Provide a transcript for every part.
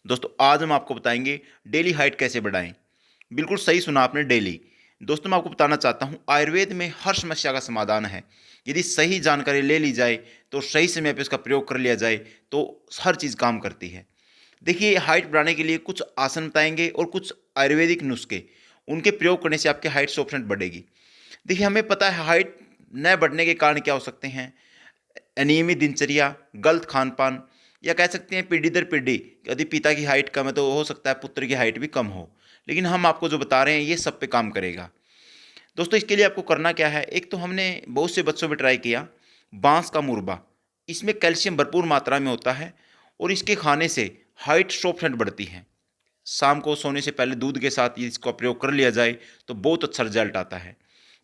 दोस्तों आज हम आपको बताएंगे डेली हाइट कैसे बढ़ाएं। बिल्कुल सही सुना आपने, डेली। दोस्तों मैं आपको बताना चाहता हूं, आयुर्वेद में हर समस्या का समाधान है। यदि सही जानकारी ले ली जाए तो सही समय पे उसका प्रयोग कर लिया जाए तो हर चीज़ काम करती है। देखिए, हाइट बढ़ाने के लिए कुछ आसन बताएंगे और कुछ आयुर्वेदिक नुस्खे, उनके प्रयोग करने से आपकी हाइट 100% बढ़ेगी। देखिए, हमें पता है हाइट न बढ़ने के कारण क्या हो सकते हैं। अनियमित दिनचर्या, गलत खान-पान, या कह सकते हैं पीढ़ी दर पीढ़ी, यदि पिता की हाइट कम है तो हो सकता है पुत्र की हाइट भी कम हो। लेकिन हम आपको जो बता रहे हैं ये सब पे काम करेगा। दोस्तों इसके लिए आपको करना क्या है, एक तो हमने बहुत से बच्चों में ट्राई किया, बाँस का मुरब्बा। इसमें कैल्शियम भरपूर मात्रा में होता है और इसके खाने से हाइट 100% बढ़ती है। शाम को सोने से पहले दूध के साथ इसका प्रयोग कर लिया जाए तो बहुत अच्छा रिजल्ट आता है।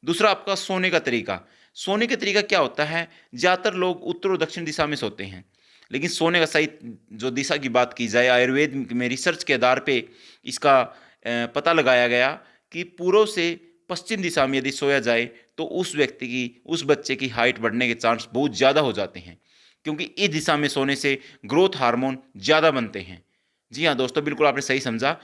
दूसरा आपका सोने का तरीका। सोने का तरीका क्या होता है, ज़्यादातर लोग उत्तर और दक्षिण दिशा में सोते हैं, लेकिन सोने का सही जो दिशा की बात की जाए, आयुर्वेद में रिसर्च के आधार पे इसका पता लगाया गया कि पूर्व से पश्चिम दिशा में यदि सोया जाए तो उस बच्चे की हाइट बढ़ने के चांस बहुत ज़्यादा हो जाते हैं, क्योंकि इस दिशा में सोने से ग्रोथ हार्मोन ज़्यादा बनते हैं। जी हाँ दोस्तों, बिल्कुल आपने सही समझा।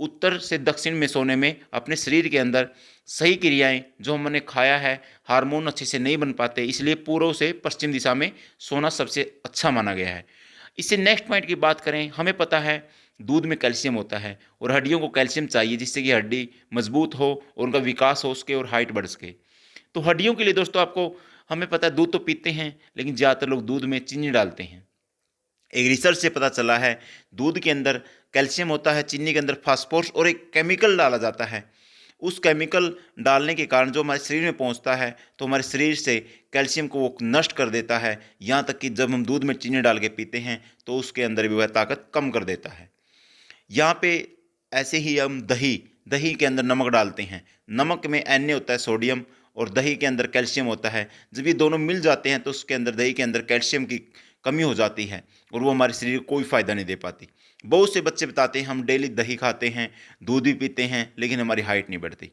उत्तर से दक्षिण में सोने में अपने शरीर के अंदर सही क्रियाएं जो हमने खाया है, हार्मोन अच्छे से नहीं बन पाते, इसलिए पूर्व से पश्चिम दिशा में सोना सबसे अच्छा माना गया है। इससे नेक्स्ट पॉइंट की बात करें, हमें पता है दूध में कैल्शियम होता है और हड्डियों को कैल्शियम चाहिए जिससे कि हड्डी मजबूत हो और उनका विकास हो सके और हाइट बढ़ सके। तो हड्डियों के लिए दोस्तों आपको, हमें पता है दूध तो पीते हैं लेकिन ज़्यादातर लोग दूध में चीनी डालते हैं। एक रिसर्च से पता चला है दूध के अंदर कैल्शियम होता है, चीनी के अंदर फास्फोरस और एक केमिकल डाला जाता है। उस केमिकल डालने के कारण जो हमारे शरीर में पहुंचता है तो हमारे शरीर से कैल्शियम को वो नष्ट कर देता है। यहाँ तक कि जब हम दूध में चीनी डाल के पीते हैं तो उसके अंदर भी वह ताकत कम कर देता है। यहाँ पे ऐसे ही हम दही दही के अंदर नमक डालते हैं। नमक में Na होता है, सोडियम, और दही के अंदर कैल्शियम होता है। जब ये दोनों मिल जाते हैं तो उसके अंदर, दही के अंदर कैल्शियम की कमी हो जाती है और वो हमारे शरीर को कोई फ़ायदा नहीं दे पाती। बहुत से बच्चे बताते हैं हम डेली दही खाते हैं, दूध भी पीते हैं, लेकिन हमारी हाइट नहीं बढ़ती।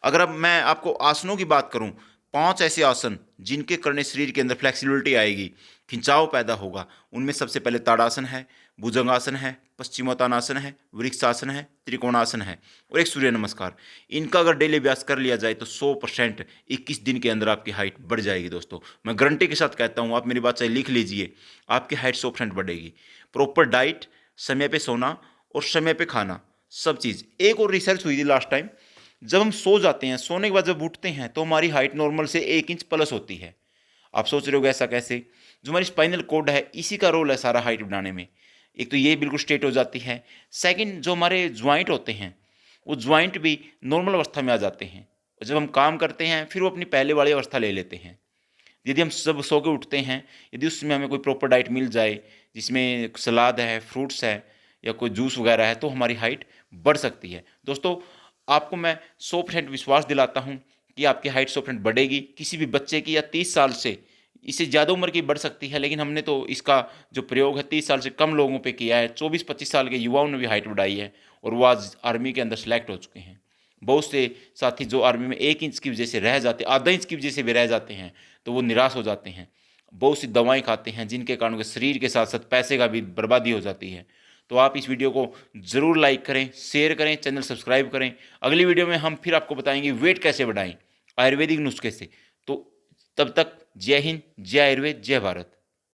अगर अब मैं आपको आसनों की बात करूं, 5 ऐसे आसन जिनके करने शरीर के अंदर फ्लेक्सिबिलिटी आएगी, खिंचाव पैदा होगा। उनमें सबसे पहले ताड़ासन है, भुजंगासन है, पश्चिमोत्तानासन है, वृक्षासन है, त्रिकोणासन है और एक सूर्य नमस्कार। इनका अगर डेली अभ्यास कर लिया जाए तो 100% 21 दिन के अंदर आपकी हाइट बढ़ जाएगी। दोस्तों मैं गारंटी के साथ कहता हूँ, आप मेरी बात चाहे लिख लीजिए, आपकी हाइट 100% बढ़ेगी। प्रॉपर डाइट, समय पे सोना और समय पे खाना, सब चीज़। एक और रिसर्च हुई थी लास्ट टाइम, जब हम सो जाते हैं, सोने के बाद जब उठते हैं तो हमारी हाइट नॉर्मल से 1 इंच प्लस होती है। आप सोच रहे हो ऐसा कैसे? जो हमारी स्पाइनल कोड है इसी का रोल है सारा हाइट बढ़ाने में। एक तो ये बिल्कुल स्ट्रेट हो जाती है। सेकंड, जो हमारे ज्वाइंट होते हैं वो ज्वाइंट भी नॉर्मल अवस्था में आ जाते हैं और जब हम काम करते हैं फिर वो अपनी पहले वाली अवस्था ले लेते हैं। यदि हम सब सो के उठते हैं, यदि उसमें हमें कोई प्रॉपर डाइट मिल जाए जिसमें सलाद है, फ्रूट्स है या कोई जूस वगैरह है, तो हमारी हाइट बढ़ सकती है। दोस्तों आपको मैं 100% विश्वास दिलाता हूँ कि आपकी हाइट 100% बढ़ेगी। किसी भी बच्चे की, या 30 साल से, इससे ज़्यादा उम्र की बढ़ सकती है, लेकिन हमने तो इसका जो प्रयोग है 30 साल से कम लोगों पे किया है। 24-25 साल के युवाओं ने भी हाइट बढ़ाई है और वो आज आर्मी के अंदर सेलेक्ट हो चुके हैं। बहुत से साथी जो आर्मी में 1 इंच की वजह से रह जाते, आधा इंच की वजह से भी रह जाते हैं, तो वो निराश हो जाते हैं। बहुत सी दवाएं खाते हैं जिनके कारण उनके शरीर के साथ साथ पैसे का भी बर्बादी हो जाती है। तो आप इस वीडियो को ज़रूर लाइक करें, शेयर करें, चैनल सब्सक्राइब करें। अगली वीडियो में हम फिर आपको बताएंगे वेट कैसे बढ़ाएं आयुर्वेदिक नुस्खे से। तो तब तक जय हिंद, जय आयुर्वेद, जय भारत।